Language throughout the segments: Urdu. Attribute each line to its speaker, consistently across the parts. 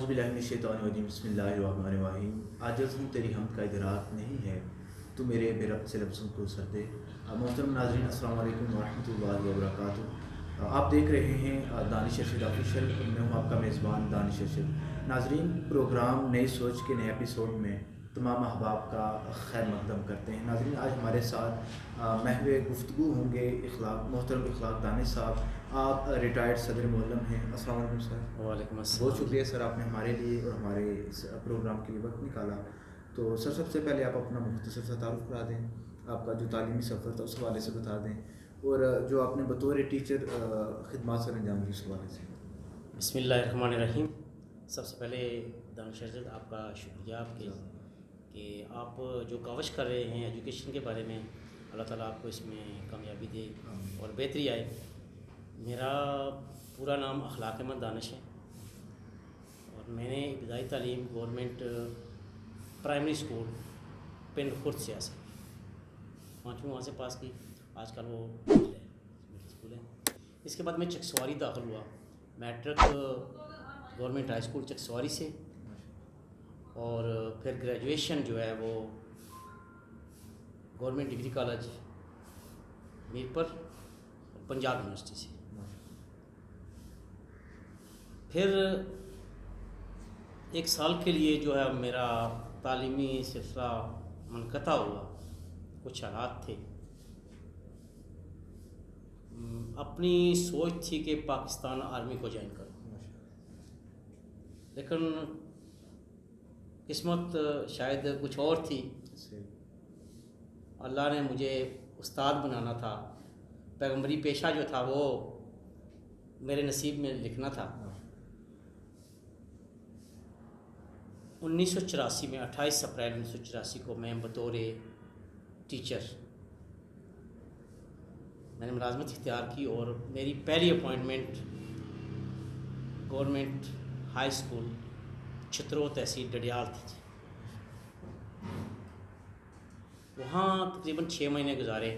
Speaker 1: اعوذ باللہ من الشیطان الرجیم بسم اللہ الرحمن الرحیم. عاجز ہوں تیری حمد کا ادراک نہیں ہے تو میرے بے ربط سے لفظوں کو سر دے. محترم ناظرین السلام علیکم ورحمۃ اللہ وبرکاتہ. آپ دیکھ رہے ہیں دانش ارشد آفیشیل. میں ہوں آپ کا میزبان دانش ارشد. ناظرین پروگرام نئی سوچ کے نئے ایپیسوڈ میں تمام احباب کا خیر مقدم کرتے ہیں. ناظرین آج ہمارے ساتھ محو گفتگو ہوں گے محترم اخلاق دانش صاحب. آپ ریٹائرڈ صدر معلم ہیں. السلام علیکم سر.
Speaker 2: وعلیکم السلام.
Speaker 1: بہت شکریہ سر آپ نے ہمارے لیے اور ہمارے اس پروگرام کے لیے وقت نکالا. تو سر سب سے پہلے آپ اپنا مختصر سا تعارف کرا دیں, آپ کا جو تعلیمی سفر تھا اس حوالے سے بتا دیں, اور جو آپ نے بطور ٹیچر خدمات سر انجام دی اس حوالے سے.
Speaker 2: بسم اللہ الرحمن الرحیم. سب سے پہلے دانش ارشد آپ کا شکریہ آپ کے کہ آپ جو کاوش کر رہے ہیں ایجوکیشن کے بارے میں, اللہ تعالیٰ آپ کو اس میں کامیابی دے اور بہتری آئے. میرا پورا نام اخلاق احمد دانش ہے اور میں نے ابتدائی تعلیم گورنمنٹ پرائمری اسکول پنڈ خرد سیاست 5ویں وہاں سے پاس کی. آج کل وہ مڈل اسکول ہے. اس کے بعد میں چکسواری داخل ہوا, matric government high school Chakswari سے, اور پھر گریجویشن جو ہے وہ government degree college Mirpur Punjab university سے. پھر 1 سال کے لیے جو ہے میرا تعلیمی سلسلہ منقطع ہوا, کچھ حالات تھے. اپنی سوچ تھی کہ پاکستان آرمی کو جوائن کروں, لیکن قسمت شاید کچھ اور تھی. اللہ نے مجھے استاد بنانا تھا, پیغمبری پیشہ جو تھا وہ میرے نصیب میں لکھنا تھا. 1984 میں 28 اپریل 1984 کو میں بطور ٹیچر میں نے ملازمت اختیار کی, اور میری پہلی اپوائنٹمنٹ گورنمنٹ ہائی اسکول چھترو تحصیل ڈڈیال تھی. وہاں تقریباً 6 مہینے گزارے.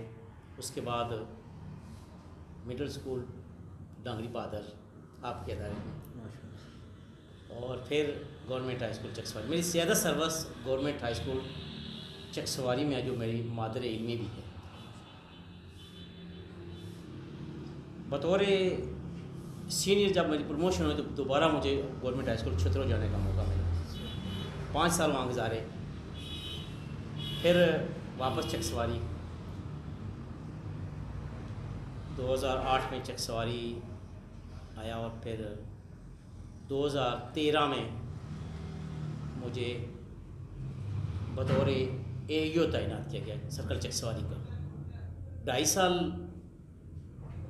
Speaker 2: اس کے بعد مڈل اسکول ڈانگری پادر آپ کے ادارے میں, اور پھر گورنمنٹ ہائی اسکول چکسواری. میری زیادہ service government high school Chakswari میں ہے, جو میری مادر علمی بھی ہے. بطور سینئر جب میری پروموشن ہوئی تو دوبارہ مجھے گورنمنٹ ہائی اسکول چھترو جانے کا موقع ملا. 5 سال وہاں گزارے. پھر واپس چکسواری 2008 میں چکسواری آیا, اور پھر 2013 میں مجھے بطور AEO تعینات کیا گیا سرکل چکسواری کا. 2.5 سال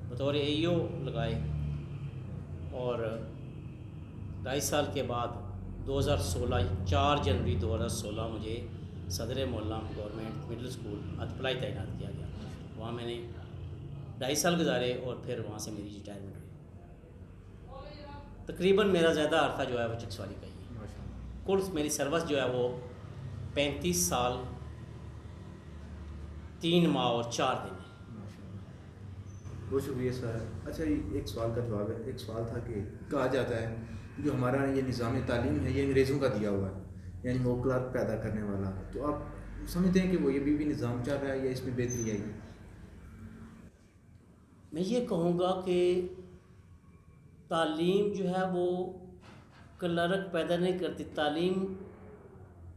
Speaker 2: بطور AEO لگائے, اور 2.5 سال کے بعد 4 جنوری 2016 مجھے صدر معلم گورنمنٹ مڈل اسکول ادپلائی تعینات کیا گیا. وہاں میں نے 2.5 سال گزارے, اور پھر وہاں سے میری ریٹائرمنٹ ہوئی. تقریباً میرا زیادہ عرصہ جو ہے وہ چکسواری کا ہی ہے. کل میری سروس جو ہے وہ 35 سال 3 ماہ اور 4 دن ہے.
Speaker 1: بہت شکریہ سر. اچھا ایک سوال کا جواب ہے. ایک سوال تھا کہ کہا جاتا ہے جو ہمارا یہ نظام تعلیم ہے یہ انگریزوں کا دیا ہوا ہے, یعنی وہ کلرک پیدا کرنے والا. تو آپ سمجھتے ہیں کہ وہ یہ بھی نظام چل رہا ہے یا اس میں بہتری آئی ہے؟
Speaker 2: میں یہ کہوں گا کہ تعلیم جو ہے وہ کلرک پیدا نہیں کرتی, تعلیم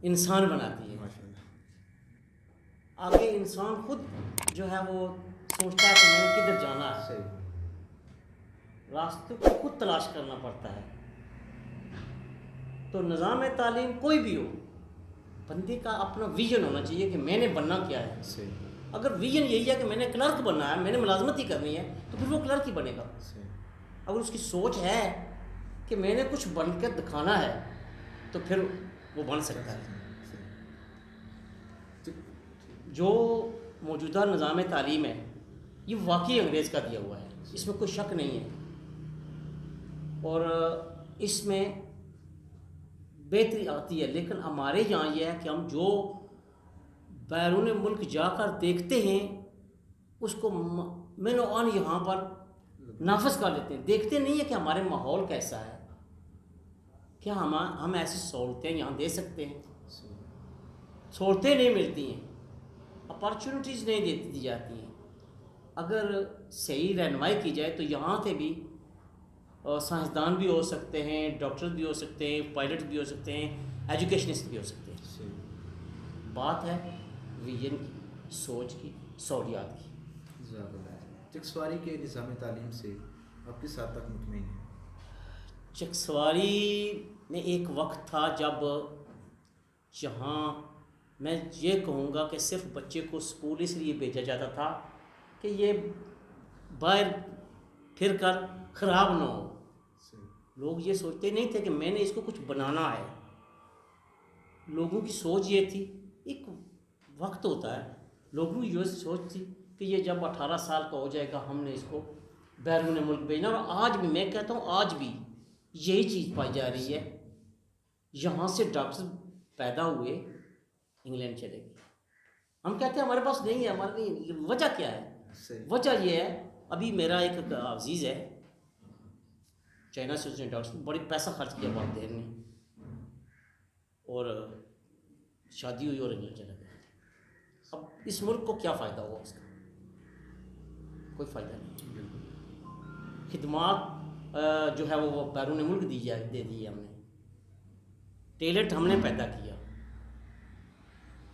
Speaker 2: انسان بناتی ہے. آگے انسان خود جو ہے وہ سوچتا ہے کہ میں نے کدھر جانا ہے, راستے کو خود تلاش کرنا پڑتا ہے. تو نظام تعلیم کوئی بھی ہو, بندے کا اپنا ویژن ہونا چاہیے کہ میں نے بننا کیا ہے. اگر ویژن یہی ہے کہ میں نے کلرک بننا ہے, میں نے ملازمت ہی کرنی ہے, تو پھر وہ کلرک ہی بنے گا. اگر اس کی سوچ ہے کہ میں نے کچھ بن کے دکھانا ہے تو پھر وہ بن سکتا ہے. جو موجودہ نظام تعلیم ہے یہ واقعی انگریز کا دیا ہوا ہے, اس میں کوئی شک نہیں ہے, اور اس میں بہتری آتی ہے. لیکن ہمارے یہاں یہ ہے کہ ہم جو بیرون ملک جا کر دیکھتے ہیں اس کو میں نے یہاں پر نافذ کر لیتے ہیں. دیکھتے نہیں ہے کہ ہمارے ماحول کیسا ہے, کیا ہم ایسی سہولتیں یہاں دے سکتے ہیں؟ سہولتیں نہیں ملتی ہیں، اپارچونیٹیز نہیں دی جاتی ہیں۔ اگر صحیح رہنمائی کی جائے تو یہاں سے بھی سائنسدان بھی ہو سکتے ہیں، ڈاکٹر بھی ہو سکتے ہیں، پائلٹ بھی ہو سکتے ہیں، ایجوکیشنسٹ بھی ہو سکتے ہیں۔ بات ہے ویژن کی، سوچ کی، سہولیات کی۔
Speaker 1: چکسواری کے نظام تعلیم سے آپ کس حد تک مطمئن ہیں؟
Speaker 2: چکسواری میں ایک وقت تھا جب جہاں میں یہ کہوں گا کہ صرف بچے کو اسکول اس لیے بھیجا جاتا تھا کہ یہ باہر پھر کر خراب نہ ہو۔ لوگ یہ سوچتے نہیں تھے کہ میں نے اس کو کچھ بنانا ہے۔ لوگوں کی سوچ یہ تھی، ایک وقت ہوتا ہے، لوگوں کی یہ سوچ تھی کہ یہ جب 18 سال کا ہو جائے گا ہم نے اس کو بیرون ملک بھیجنا۔ اور آج بھی میں کہتا ہوں، آج بھی یہی چیز پائی جا رہی ہے۔ یہاں سے ڈاکٹر پیدا ہوئے، انگلینڈ چلے گئے۔ ہم کہتے ہیں ہمارے پاس نہیں ہے، ہمارے نہیں۔ وجہ کیا ہے؟ وجہ یہ ہے، ابھی میرا ایک عزیز ہے چائنا سے، اس نے ڈاکٹر بڑی پیسہ خرچ کیا والدین نے، اور شادی ہوئی اور انگلینڈ چلا گیا۔ اب اس ملک کو کیا فائدہ ہوا اس کا؟ کوئی فائدہ نہیں۔ خدمات جو ہے وہ بیرون ملک دے دی ہم نے، ٹیلنٹ ہم نے پیدا کیا،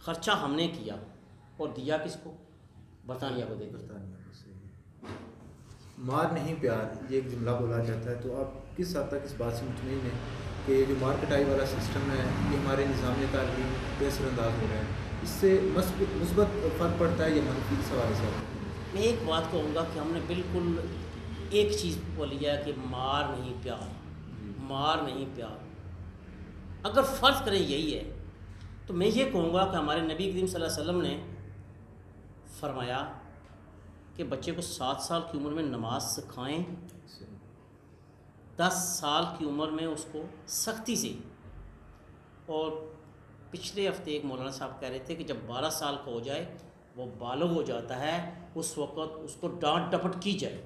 Speaker 2: خرچہ ہم نے کیا، اور دیا کس کو؟ برطانیہ کو دے دیا۔
Speaker 1: مار نہیں پیار، یہ ایک جملہ بولا جاتا ہے، تو آپ کس حد تک اس بات سے مطمئن ہیں کہ یہ جو مارکیٹائی والا سسٹم ہے یہ ہمارے نظام تعلیم پہ اثر انداز ہو رہا ہے؟ اس سے مثبت فرق پڑتا ہے یا منفی اس حوالے سے؟
Speaker 2: میں ایک بات کہوں گا کہ ہم نے بالکل ایک چیز بولی ہے کہ مار نہیں پیار، مار نہیں پیار۔ اگر فرض کریں یہی ہے تو میں یہ کہوں گا کہ ہمارے نبی کریم صلی اللہ علیہ وسلم نے فرمایا کہ بچے کو 7 سال کی عمر میں نماز سکھائیں، 10 سال کی عمر میں اس کو سختی سے، اور پچھلے ہفتے ایک مولانا صاحب کہہ رہے تھے کہ جب 12 سال کا ہو جائے، وہ بالغ ہو جاتا ہے، اس وقت اس کو ڈانٹ ڈپٹ کی جائے۔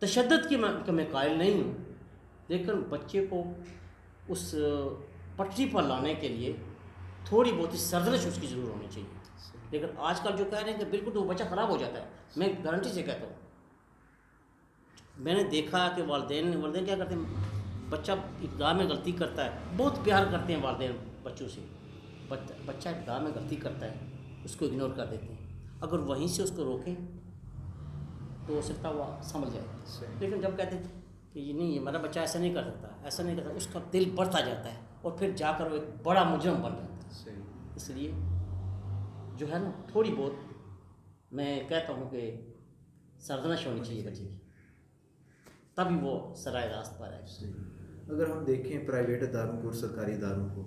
Speaker 2: تشدد کی میں قائل نہیں ہوں، لیکن بچے کو اس پٹری پر لانے کے لیے تھوڑی بہت ہی سرزنش اس کی ضرور ہونی چاہیے۔ لیکن آج کل جو کہہ رہے ہیں کہ بالکل تو وہ بچہ خراب ہو جاتا ہے، میں گارنٹی سے کہتا ہوں۔ میں نے دیکھا کہ والدین کیا کرتے ہیں، بچہ ابتدا میں غلطی کرتا ہے، بہت پیار کرتے ہیں والدین بچوں سے، بچہ ابتدا میں غلطی کرتا ہے اس کو اگنور کر دیتے ہیں۔ اگر وہیں سے اس کو روکیں تو ہو سکتا ہے وہ سمجھ جائے، لیکن جب کہتے ہیں کہ یہ نہیں، ہمارا بچہ ایسا نہیں کر سکتا، ایسا نہیں کرتا، اس کا دل بڑھتا جاتا ہے اور پھر جا کر وہ ایک بڑا مجرم بن جاتا ہے۔ اس لیے جو ہے نا، تھوڑی بہت میں کہتا ہوں کہ سرزنش ہونی چاہیے بچے کی، تبھی وہ سرائے راست پر ہے۔
Speaker 1: اگر ہم دیکھیں پرائیویٹ اداروں کو اور سرکاری اداروں کو،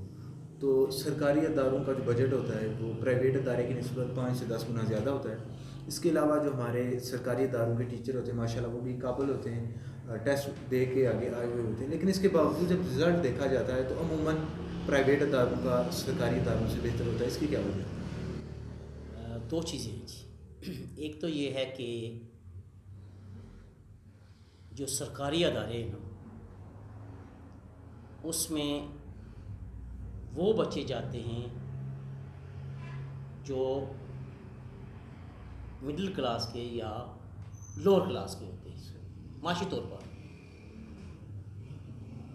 Speaker 1: تو سرکاری اداروں کا جو بجٹ ہوتا ہے وہ پرائیویٹ ادارے کی نسبت 5 سے 10 گنا زیادہ ہوتا ہے۔ اس کے علاوہ جو ہمارے سرکاری اداروں کے ٹیچر ہوتے ہیں ماشاءاللہ وہ بھی قابل ہوتے ہیں، ٹیسٹ دے کے آگے آئے ہوئے ہوتے ہیں، لیکن اس کے باوجود جب رزلٹ دیکھا جاتا ہے تو عموماً پرائیویٹ اداروں کا سرکاری اداروں سے بہتر ہوتا ہے۔ اس کی کیا وجہ ہے؟
Speaker 2: 2 چیزیں ہیں جی۔ ایک تو یہ ہے کہ جو سرکاری ادارے ہیں نا، اس میں وہ بچے جاتے ہیں جو مڈل کلاس کے یا لوور کلاس کے ہوتے ہیں معاشی طور پر۔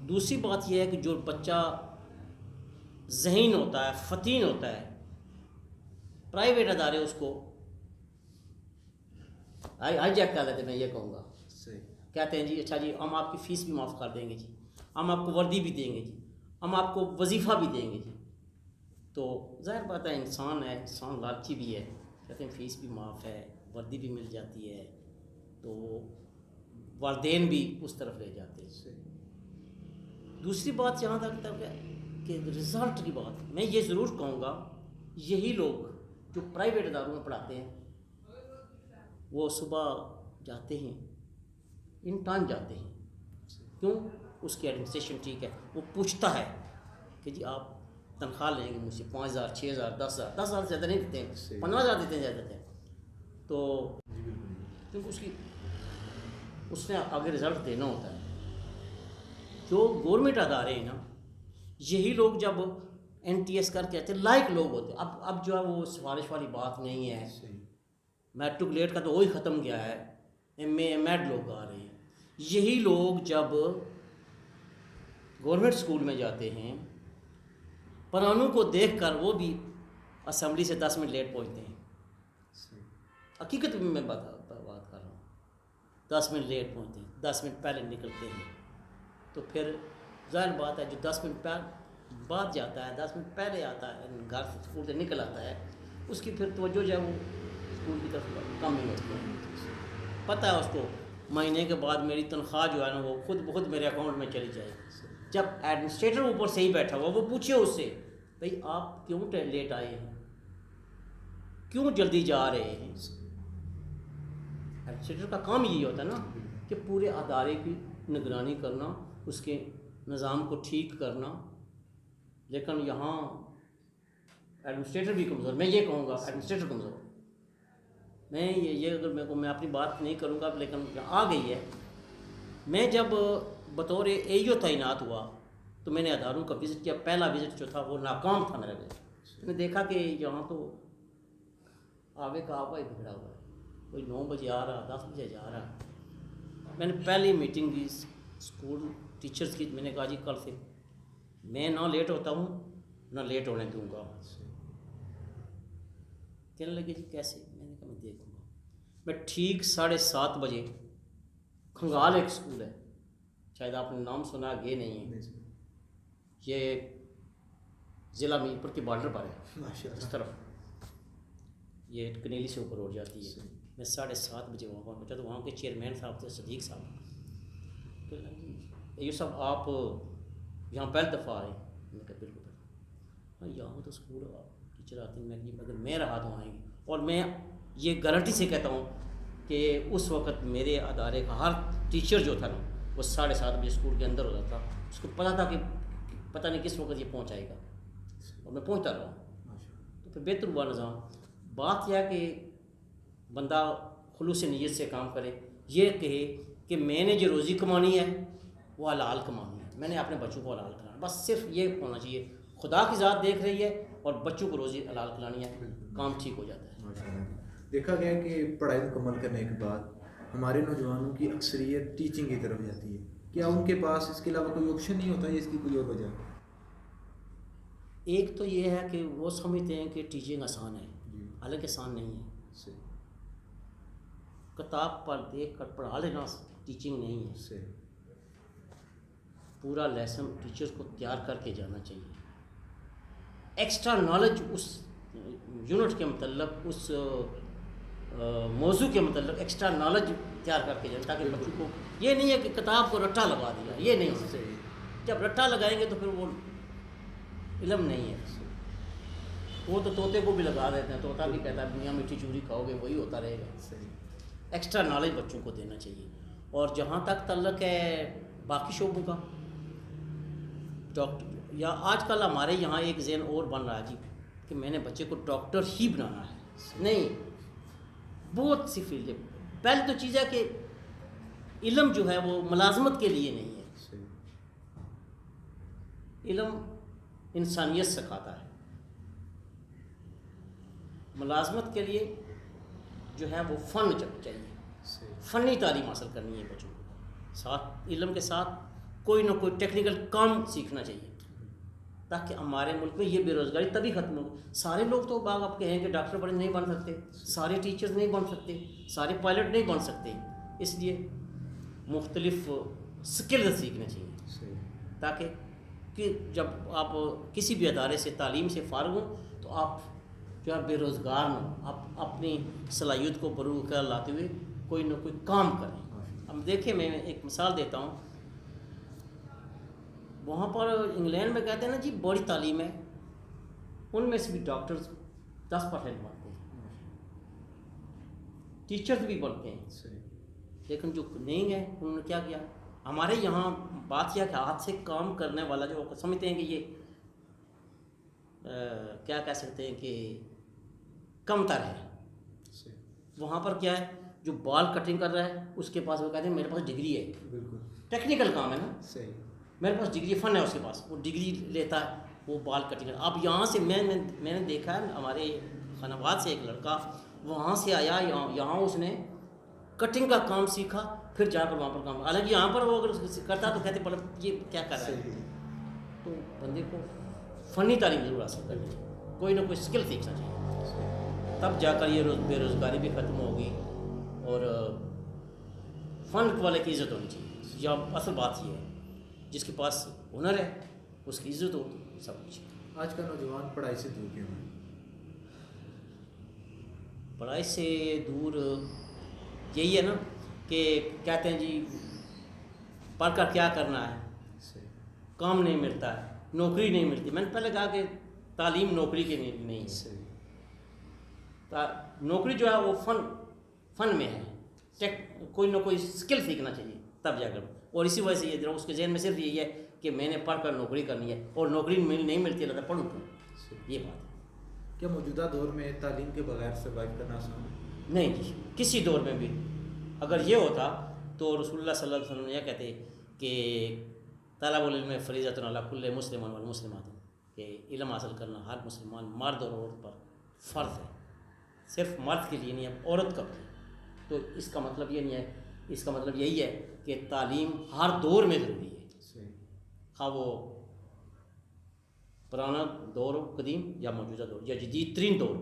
Speaker 2: دوسری بات یہ ہے کہ جو بچہ ذہین ہوتا ہے، فطین ہوتا ہے، پرائیویٹ ادارے اس کو ہائی جیک کر لیتے ہیں۔ میں یہ کہوں گا، کہتے ہیں جی اچھا جی ہم آپ کی فیس بھی معاف کر دیں گے جی، ہم آپ کو وردی بھی دیں گے جی، ہم آپ کو وظیفہ بھی دیں گے جی۔ تو ظاہر بات ہے، انسان ہے، انسان لالچی بھی ہے، کہتے ہیں فیس بھی معاف ہے، وردی بھی مل جاتی ہے، تو والدین بھی اس طرف لے جاتے ہیں۔ دوسری بات جہاں تک ہے کہ رزلٹ کی بات، میں یہ ضرور کہوں گا، یہی لوگ جو پرائیویٹ اداروں میں پڑھاتے ہیں وہ صبح جاتے ہیں، ان ٹائم جاتے ہیں، کیوں؟ اس کی ایڈمنسٹریشن ٹھیک ہے، وہ پوچھتا ہے کہ جی آپ تنخواہ لیں گے مجھ سے 5,000 6,000 10,000 10,000 زیادہ نہیں دیتے ہیں، 15,000 دیتے ہیں زیادہ دیتے ہیں، تو کیونکہ اس نے آگے رزلٹ دینا ہوتا ہے۔ جو گورنمنٹ ادارے ہیں نا یہی لوگ جب NTS کر کے آتے لائق لوگ ہوتے. اب جو ہے وہ سفارش والی بات نہیں ہے. میٹرکلیٹ کا تو وہی ختم گیا ہے, MA MAd لوگ آ رہے ہیں. یہی لوگ جب گورنمنٹ اسکول میں جاتے ہیں پرانوں کو دیکھ کر وہ بھی اسمبلی سے 10 منٹ لیٹ پہنچتے ہیں. حقیقت میں بات کر رہا ہوں. 10 منٹ لیٹ پہنچتے ہیں, 10 منٹ پہلے نکلتے ہیں. تو پھر ظاہر بات ہے جو 10 منٹ بعد جاتا ہے 10 منٹ پہلے آتا ہے گھر سے اسکول سے نکل آتا ہے اس کی پھر توجہ جو ہے وہ اسکول کی طرف کم ہی ہوتی ہے. پتہ ہے اس کو مہینے کے بعد میری تنخواہ جو ہے نا وہ خود بخود میرے اکاؤنٹ میں چلی جائے. جب ایڈمنسٹریٹر اوپر سے ہی بیٹھا ہوا وہ پوچھے اس سے بھائی آپ کیوں لیٹ آئے ہیں, کیوں جلدی جا رہے ہیں. ایڈمنسٹریٹر کا کام یہی ہوتا ہے نا کہ پورے ادارے کی نگرانی کرنا, اس کے نظام کو ٹھیک کرنا. لیکن یہاں ایڈمنسٹریٹر بھی کمزور, میں یہ کہوں گا ایڈمنسٹریٹر کمزور. میں یہ اگر میں اپنی بات نہیں کروں گا لیکن آ گئی ہے. میں جب بطور AEO تعینات ہوا تو میں نے اداروں کا وزٹ کیا. پہلا وزٹ جو تھا وہ ناکام تھا میرا وزٹ. میں دیکھا کہ یہاں تو آگے کا آگا ہی بگڑا ہوا ہے. کوئی 9 بجے آ رہا, 10 بجے جا رہا. میں نے پہلی میٹنگ کی اسکول ٹیچرز کی. میں نے کہا جی کل سے میں نہ لیٹ ہوتا ہوں نہ لیٹ ہونے دوں گا. کہنے لگے جی کیسے؟ میں نے کہا میں دیکھوں گا. میں ٹھیک 7:30 بجے کھنگال ایک اسکول ہے, شاید آپ نے نام سنا, یہ نہیں ہے, یہ ضلع میرپور کے بارڈر پر ہے اس طرف, یہ کنیلی سے اوپر اڑ جاتی ہے. میں 7:30 بجے وہاں پر پہنچا تو وہاں کے چیئرمین صاحب تھے صدیق صاحب. یہ سب آپ یہاں پہلی دفعہ آئے؟ میں نے کہا بالکل. ہاں یہاں تو اسکول ٹیچر آتے ہیں. میں اگر میں رہا تو آئیں گے. اور میں یہ گارنٹی سے کہتا ہوں کہ اس وقت میرے ادارے کا ہر ٹیچر جو تھا نا وہ 7:30 بجے اسکول کے اندر ہوتا تھا. اس کو پتہ تھا کہ پتہ نہیں کس وقت یہ پہنچائے گا, اور میں پہنچتا رہا. تو پھر بہتر ہوا نظام. بات یہ ہے کہ بندہ خلوص نیت سے کام کرے, یہ کہے کہ میں نے جو روزی کمانی ہے وہ حلال کمانی ہے, میں نے اپنے بچوں کو حلال کھلانا. بس صرف یہ ہونا چاہیے. خدا کی ذات دیکھ رہی ہے اور بچوں کو روزی حلال کھلانی ہے, کام ٹھیک ہو جاتا ہے.
Speaker 1: دیکھا گیا کہ پڑھائی مکمل کرنے کے بعد ہمارے نوجوانوں کی اکثریت ٹیچنگ کی طرف جاتی ہے. کیا ان کے پاس اس کے علاوہ کوئی آپشن نہیں ہوتا, یا اس کی کوئی اور وجہ؟
Speaker 2: ایک تو یہ ہے کہ وہ سمجھتے ہیں کہ ٹیچنگ آسان ہے, حالانکہ آسان نہیں ہے. کتاب پر دیکھ کر پڑھا لینا ٹیچنگ نہیں ہے. پورا لیسن ٹیچرز کو تیار کر کے جانا چاہیے. ایکسٹرا نالج اس یونٹ کے متعلق, اس موضوع کے متعلق ایکسٹرا نالج تیار کر کے جانا, تاکہ بچوں کو یہ نہیں ہے کہ کتاب کو رٹا لگا دیا. یہ نہیں ہے. جب رٹا لگائیں گے تو پھر وہ علم نہیں ہے. وہ تو طوطے کو بھی لگا دیتے ہیں, طوطا بھی کہتا ہے دنیا میٹھی چوری کھاؤ گے, وہی ہوتا رہے گا. ایکسٹرا نالج بچوں کو دینا چاہیے. اور جہاں تک تعلق ہے باقی شعبوں کا, ڈاکٹر یا آج کل ہمارے یہاں ایک ذہن اور بن رہا ہے جی کہ میں نے بچے کو ڈاکٹر ہی بنانا ہے. نہیں, بہت سی فیلڈ ہے. پہلی تو چیز ہے کہ علم جو ہے وہ ملازمت کے لیے نہیں ہے. علم انسانیت سکھاتا ہے. ملازمت کے لیے جو ہے وہ فن چاہیے, فنی تعلیم حاصل کرنی ہے بچوں کو. ساتھ علم کے ساتھ کوئی نہ کوئی ٹیکنیکل کام سیکھنا چاہیے, تاکہ ہمارے ملک میں یہ بے روزگاری تبھی ختم ہو. سارے لوگ تو باغ آپ کہیں کہ ڈاکٹر بڑے نہیں بن سکتے, سارے ٹیچرز نہیں بن سکتے, سارے پائلٹ نہیں بن سکتے. اس لیے مختلف سکلز سیکھنے چاہیے, تاکہ کہ جب آپ کسی بھی ادارے سے تعلیم سے فارغ ہوں تو آپ جو ہے بے روزگار نہ ہوں, آپ اپنی صلاحیت کو بروکر لاتے ہوئے کوئی نہ کوئی کام کریں. اب دیکھیں میں ایک مثال دیتا ہوں. وہاں پر انگلینڈ میں کہتے ہیں نا جی بڑی تعلیم ہے, ان میں سے بھی ڈاکٹرز 10% بنتے ہیں, ٹیچرز بھی بنتے ہیں. لیکن جو نہیں گئے انہوں نے کیا کیا, ہمارے یہاں بات یہ کہ ہاتھ سے کام کرنے والا جو سمجھتے ہیں کہ یہ کیا کہہ سکتے ہیں کہ کم تر ہے. وہاں پر کیا ہے, جو بال کٹنگ کر رہا ہے اس کے پاس وہ کہتے ہیں میرے پاس ڈگری ہے. بالکل ٹیکنیکل کام ہے نا. صحیح. میرے پاس ڈگری فن ہے اس کے پاس، وہ ڈگری لیتا ہے، وہ بال کٹنگ کرتا. اب یہاں سے میں نے دیکھا ہے ہمارے خانواد سے ایک لڑکا وہاں سے آیا، یہاں اس نے کٹنگ کا کام سیکھا، پھر جا کر وہاں پر کام. حالانکہ یہاں پر وہ اگر کرتا تو کہتے پر یہ کیا کر رہا ہے. تو بندے کو فنی تعلیم ضرور حاصل کرنی چاہیے، کوئی نہ کوئی اسکل سیکھنا چاہیے، تب جا کر یہ بے روزگاری بھی ختم ہوگی اور فن والے کی عزت ہونی چاہیے. یا اصل بات یہ ہے جس کے پاس ہنر ہے اس کی عزت ہو سب کچھ.
Speaker 1: آج کا نوجوان پڑھائی سے دور کیوں ہے؟
Speaker 2: پڑھائی سے دور یہی ہے نا کہ کہتے ہیں جی پڑھ کر کیا کرنا ہے، کام نہیں ملتا ہے، نوکری نہیں ملتی. میں نے پہلے کہا کہ تعلیم نوکری کے نہیں ہے، نوکری جو ہے وہ فن میں ہے، کوئی نہ کوئی اسکل سیکھنا چاہیے تب جا کر. اور اسی وجہ سے یہ اس کے ذہن میں صرف یہی ہے کہ میں نے پڑھ کر نوکری کرنی ہے، اور نوکری نہیں ملتی اللہ پڑھوں کیوں. یہ بات ہے.
Speaker 1: کیا موجودہ دور میں تعلیم کے بغیر سروائیو کرنا آسان ہے؟
Speaker 2: نہیں جی، کسی دور میں بھی اگر یہ ہوتا تو رسول اللہ صلی اللہ علیہ وسلم یہ کہتے کہ طلب العلم فریضۃ علی کل مسلم والمسلمات، کہ علم حاصل کرنا ہر مسلمان مرد اور عورت پر فرض ہے، صرف مرد کے لیے نہیں ہے، عورت کا بھی. تو اس کا مطلب یہ نہیں ہے، اس کا مطلب یہی ہے کہ تعلیم ہر دور میں ضروری ہے، خواہ وہ پرانا دور قدیم یا موجودہ دور یا جدید ترین دور،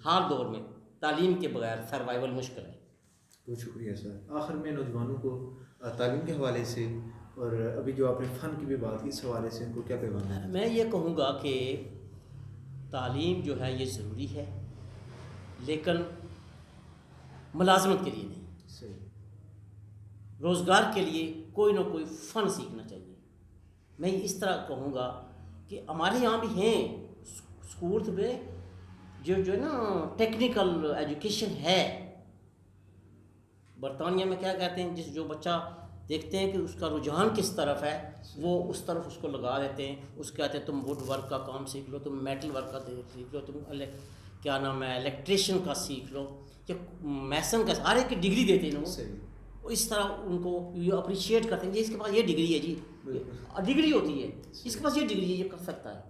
Speaker 2: ہر دور میں تعلیم کے بغیر سروائیول مشکل ہے.
Speaker 1: بہت شکریہ سر. آخر میں نوجوانوں کو تعلیم کے حوالے سے اور ابھی جو آپ نے فن کی بھی بات کی اس حوالے سے ان کو کیا پیغام ہے؟
Speaker 2: میں یہ کہوں گا کہ تعلیم جو ہے یہ ضروری ہے، لیکن ملازمت کے لیے نہیں. روزگار کے لیے کوئی نہ کوئی فن سیکھنا چاہیے. میں اس طرح کہوں گا کہ ہمارے یہاں بھی ہیں اسکول میں جو ہے نا ٹیکنیکل ایجوکیشن ہے. برطانیہ میں کیا کہتے ہیں، جو بچہ دیکھتے ہیں کہ اس کا رجحان کس طرف ہے وہ اس طرف اس کو لگا دیتے ہیں. اس کہتے ہیں تم ووڈ ورک کا کام سیکھ لو، تم میٹل ورک کا سیکھ لو، تم کیا نام ہے الیکٹریشین کا سیکھ لو، یا میسن کا، ہر ایک کی ڈگری دیتے ہیں وہ. اس طرح ان کو یہ اپریشیٹ کرتے ہیں جی اس کے پاس یہ ڈگری ہے، جی ڈگری ہوتی ہے، اس کے پاس یہ ڈگری ہے، یہ کر سکتا ہے.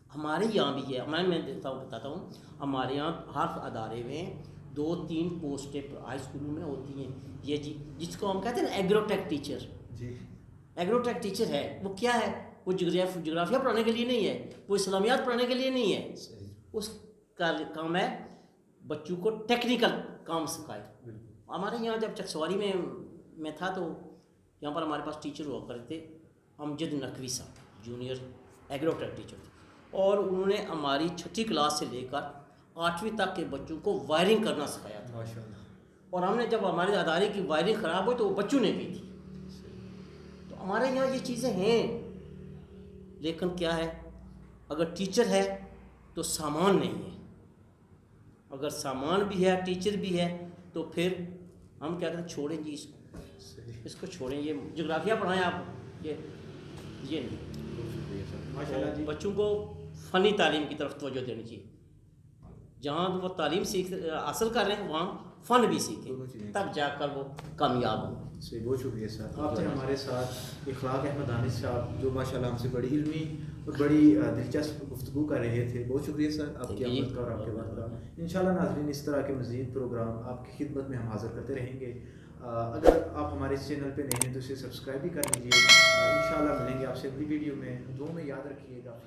Speaker 2: ہمارے یہاں بھی ہے، میں بتاتا ہوں ہمارے یہاں ہر ادارے میں 2-3 پوسٹیں ہائی اسکولوں میں ہوتی ہیں. یہ جی جس کو ہم کہتے ہیں نا ایگرو ٹیک ٹیچر، جی ایگرو ٹیک ٹیچر ہے. وہ کیا ہے، وہ جغرافیہ پڑھانے کے لیے نہیں ہے، وہ اسلامیات پڑھانے کے لیے نہیں ہے، اس کا کام ہے بچوں کو ٹیکنیکل کام سکھائے. ہمارے یہاں جب چکسواری میں تھا تو یہاں پر ہمارے پاس ٹیچر ہوا کرتے تھے امجد نقوی صاحب، جونیئر ایگرو ٹیک ٹیچر تھے، اور انہوں نے ہماری 6ٹھی کلاس سے لے کر 8ویں تک کے بچوں کو وائرنگ کرنا سکھایا تھا. ماشاءاللہ. اور ہم نے جب ہمارے ادارے کی وائرنگ خراب ہوئی تو وہ بچوں نے کی تھی. تو ہمارے یہاں یہ چیزیں ہیں، لیکن کیا ہے اگر ٹیچر ہے تو سامان نہیں ہے. اگر سامان بھی ہے ٹیچر بھی ہے تو پھر ہم کیا کہتے ہیں چھوڑیں جی اس کو چھوڑیں، یہ جغرافیہ پڑھائیں آپ، یہ نہیں. بچوں کو فنی تعلیم کی طرف توجہ دینی چاہیے. جہاں وہ تعلیم حاصل کر رہے ہیں وہاں فن بھی سیکھیں، تب جا کر وہ کامیاب ہوں.
Speaker 1: بہت شکریہ سر. آپ نے ہمارے ساتھ اخلاق احمد دانش صاحب جو ماشاءاللہ ہم سے بڑی علمی اور بڑی دلچسپ گفتگو کر رہے تھے. بہت شکریہ سر آپ کی آمد کا اور آپ کے وقت کا. انشاءاللہ ناظرین اس طرح کے مزید پروگرام آپ کی خدمت میں ہم حاضر کرتے رہیں گے. اگر آپ ہمارے اس چینل پہ نئے ہیں تو اسے سبسکرائب بھی کر لیجیے. انشاءاللہ ملیں گے آپ سے اگلی ویڈیو میں. دعاؤں میں یاد رکھیے گا.